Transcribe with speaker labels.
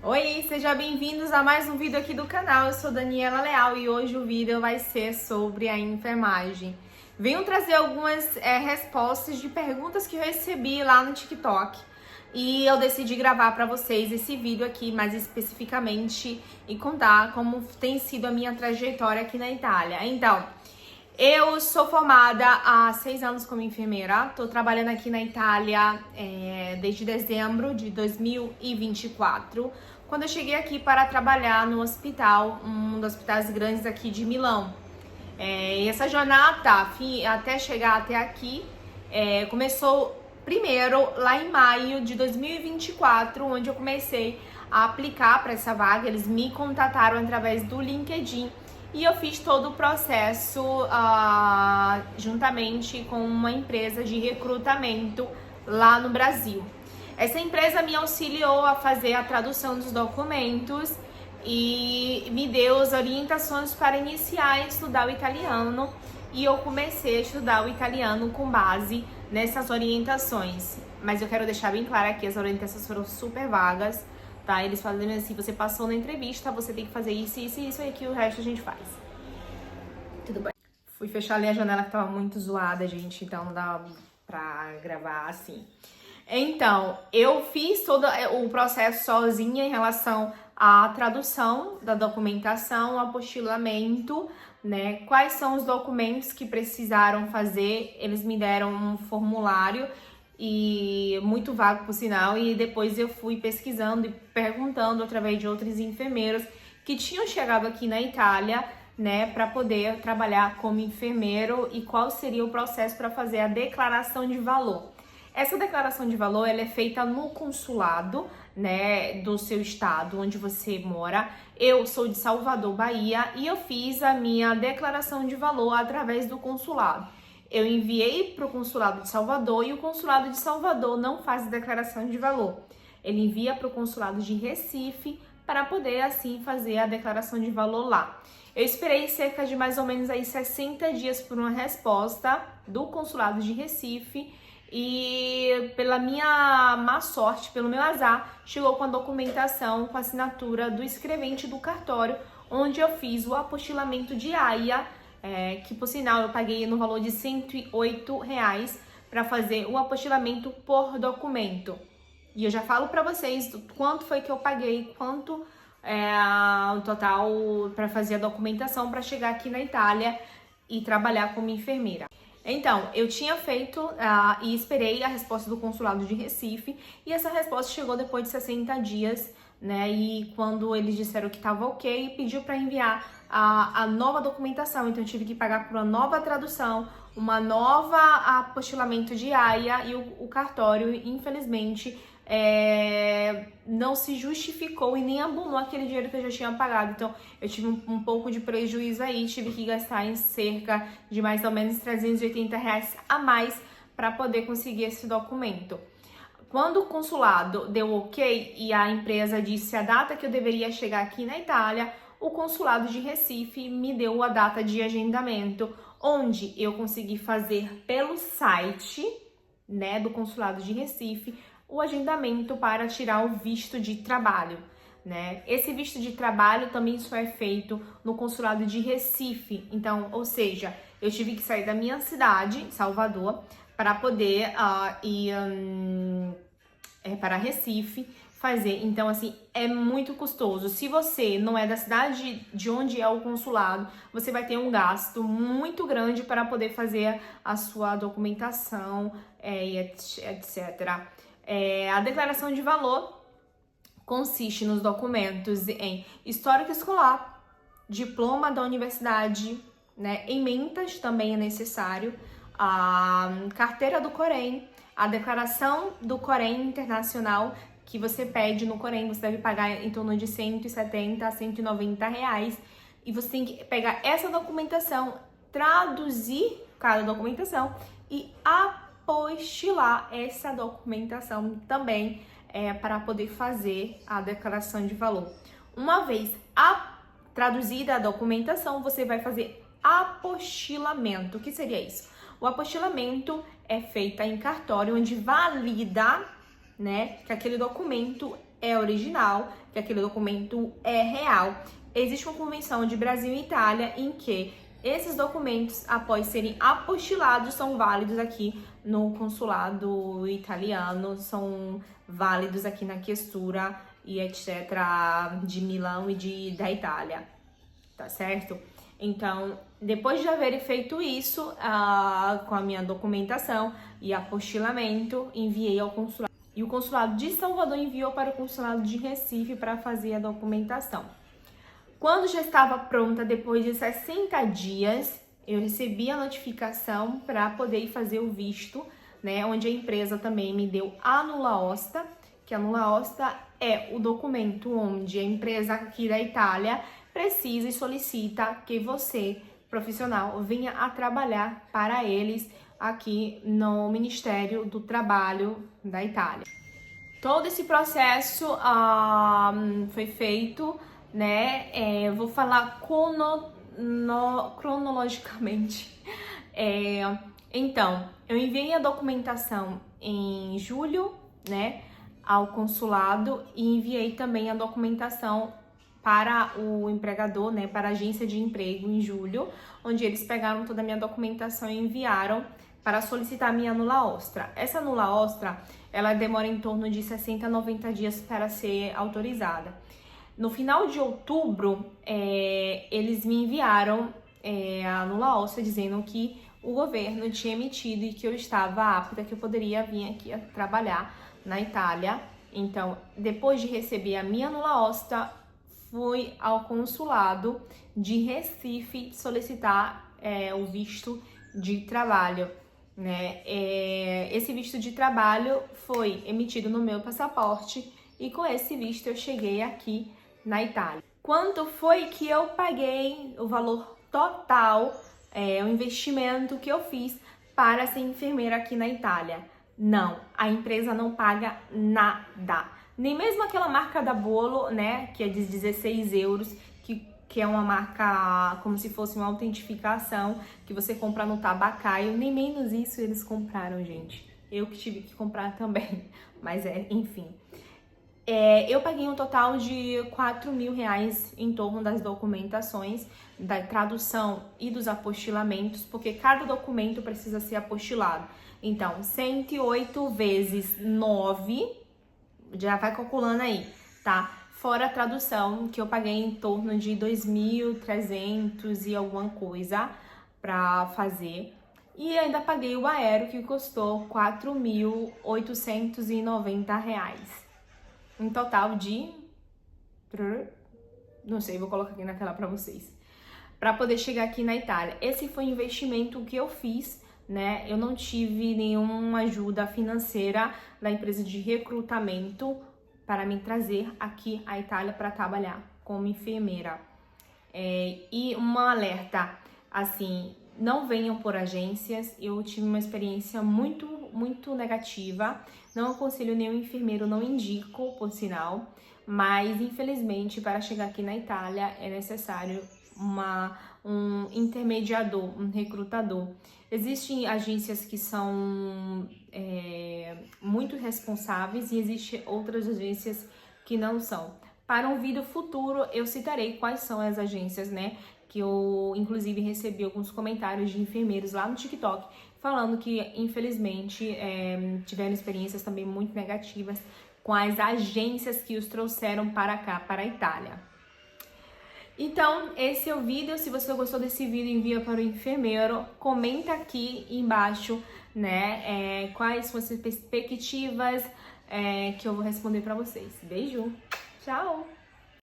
Speaker 1: Oi, sejam bem-vindos a mais um vídeo aqui do canal. Eu sou Daniela Leal e hoje o vídeo vai ser sobre a enfermagem. Venho trazer algumas respostas de perguntas que eu recebi lá no TikTok e eu decidi gravar para vocês esse vídeo aqui mais especificamente e contar como tem sido a minha trajetória aqui na Itália. Então, eu sou formada há 6 anos como enfermeira, estou trabalhando aqui na Itália desde dezembro de 2024, quando eu cheguei aqui para trabalhar no hospital, um dos hospitais grandes aqui de Milão. E essa jornada, até chegar até aqui, começou primeiro lá em maio de 2024, onde eu comecei a aplicar para essa vaga. Eles me contataram através do LinkedIn. E eu fiz todo o processo juntamente com uma empresa de recrutamento lá no Brasil. Essa empresa me auxiliou a fazer a tradução dos documentos e me deu as orientações para iniciar a estudar o italiano. E eu comecei a estudar o italiano com base nessas orientações. Mas eu quero deixar bem claro aqui, as orientações foram super vagas. Tá? Eles fazem assim, você passou na entrevista, você tem que fazer isso, isso e isso, e aqui o resto a gente faz. Tudo bem. Fui fechar ali a janela que tava muito zoada, gente, então não dá pra gravar assim. Então, eu fiz todo o processo sozinha em relação à tradução da documentação, apostilamento, né? Quais são os documentos que precisaram fazer, eles me deram um formulário, e muito vago por sinal, e depois eu fui pesquisando e perguntando através de outros enfermeiros que tinham chegado aqui na Itália, né, para poder trabalhar como enfermeiro e qual seria o processo para fazer a declaração de valor. Essa declaração de valor, ela é feita no consulado, né, do seu estado, onde você mora. Eu sou de Salvador, Bahia, e eu fiz a minha declaração de valor através do consulado. Eu enviei para o consulado de Salvador e o consulado de Salvador não faz declaração de valor. Ele envia para o consulado de Recife para poder assim fazer a declaração de valor lá. Eu esperei cerca de mais ou menos aí 60 dias por uma resposta do consulado de Recife e pela minha má sorte, pelo meu azar, chegou com a documentação, com a assinatura do escrevente do cartório, onde eu fiz o apostilamento de AIA, que por sinal eu paguei no valor de R$108 para fazer o apostilamento por documento. E eu já falo para vocês do quanto foi que eu paguei, quanto o total para fazer a documentação para chegar aqui na Itália e trabalhar como enfermeira. Então, eu tinha feito e esperei a resposta do consulado de Recife, e essa resposta chegou depois de 60 dias, né? E quando eles disseram que estava ok, pediu para enviar a nova documentação. Então eu tive que pagar por uma nova tradução, uma nova apostilamento de AIA, e o cartório, infelizmente, não se justificou e nem abonou aquele dinheiro que eu já tinha pagado. Então eu tive um pouco de prejuízo aí, tive que gastar em cerca de mais ou menos R$380 a mais para poder conseguir esse documento. Quando o consulado deu ok e a empresa disse a data que eu deveria chegar aqui na Itália, o consulado de Recife me deu a data de agendamento, onde eu consegui fazer pelo site, né, do consulado de Recife, o agendamento para tirar o visto de trabalho, né? Esse visto de trabalho também só é feito no consulado de Recife. Então, ou seja, eu tive que sair da minha cidade, Salvador, para poder ir para Recife fazer. Então, assim, é muito custoso. Se você não é da cidade de onde é o consulado, você vai ter um gasto muito grande para poder fazer a sua documentação, etc. A declaração de valor consiste nos documentos em histórico escolar, diploma da universidade, né, ementas também é necessário, a carteira do Corém, a declaração do Corém internacional, que você pede no Corém, você deve pagar em torno de R$170 a R$190, e você tem que pegar essa documentação, traduzir cada documentação e apostilar essa documentação também para poder fazer a declaração de valor. Uma vez traduzida a documentação, você vai fazer apostilamento. O que seria isso? O apostilamento é feito em cartório, onde valida, né, que aquele documento é original, que aquele documento é real. Existe uma convenção de Brasil e Itália em que esses documentos, após serem apostilados, são válidos aqui no consulado italiano, são válidos aqui na questura e etc. de Milão e da Itália, tá certo? Então, depois de haver feito isso, com a minha documentação e apostilamento, enviei ao consulado. E o consulado de Salvador enviou para o consulado de Recife para fazer a documentação. Quando já estava pronta, depois de 60 dias, eu recebi a notificação para poder ir fazer o visto, né? Onde a empresa também me deu a nulla osta, que a nulla osta é o documento onde a empresa aqui da Itália precisa e solicita que você, profissional, venha a trabalhar para eles aqui no Ministério do Trabalho da Itália. Todo esse processo foi feito, né? Eu vou falar cronologicamente. Então, eu enviei a documentação em julho, né, ao consulado, e enviei também a documentação para o empregador, né, para a agência de emprego em julho, onde eles pegaram toda a minha documentação e enviaram para solicitar a minha nulla osta. Essa nulla osta, ela demora em torno de 60 a 90 dias para ser autorizada. No final de outubro, eles me enviaram a nulla osta dizendo que o governo tinha emitido e que eu estava apta, que eu poderia vir aqui a trabalhar na Itália. Então, depois de receber a minha nulla osta, fui ao consulado de Recife solicitar o visto de trabalho, né? Esse visto de trabalho foi emitido no meu passaporte e com esse visto eu cheguei aqui na Itália. Quanto foi que eu paguei, o valor total, o investimento que eu fiz para ser enfermeira aqui na Itália? Não, a empresa não paga nada. Nem mesmo aquela marca da Bolo, né, que é de 16 euros, que é uma marca como se fosse uma autentificação que você compra no tabacaio, nem menos isso eles compraram, gente. Eu que tive que comprar também, mas enfim. Eu paguei um total de 4 mil reais em torno das documentações, da tradução e dos apostilamentos, porque cada documento precisa ser apostilado. Então, 108 vezes 9, já vai calculando aí, tá? Fora a tradução, que eu paguei em torno de 2.300 e alguma coisa pra fazer. E ainda paguei o aéreo, que custou 4.890 reais. Um total de... não sei, vou colocar aqui na tela pra vocês. Pra poder chegar aqui na Itália. Esse foi o investimento que eu fiz, né? Eu não tive nenhuma ajuda financeira da empresa de recrutamento para me trazer aqui à Itália para trabalhar como enfermeira. E um alerta, assim, não venham por agências. Eu tive uma experiência muito negativa. Não aconselho nenhum enfermeiro, não indico, por sinal. Mas, infelizmente, para chegar aqui na Itália é necessário um intermediador, um recrutador. Existem agências que são muito responsáveis e existem outras agências que não são. Para um vídeo futuro eu citarei quais são as agências, né? Que eu inclusive recebi alguns comentários de enfermeiros lá no TikTok falando que infelizmente tiveram experiências também muito negativas com as agências que os trouxeram para cá, para a Itália. Então, esse é o vídeo. Se você gostou desse vídeo, envia para o enfermeiro. Comenta aqui embaixo, né, quais são as perspectivas que eu vou responder para vocês. Beijo, tchau!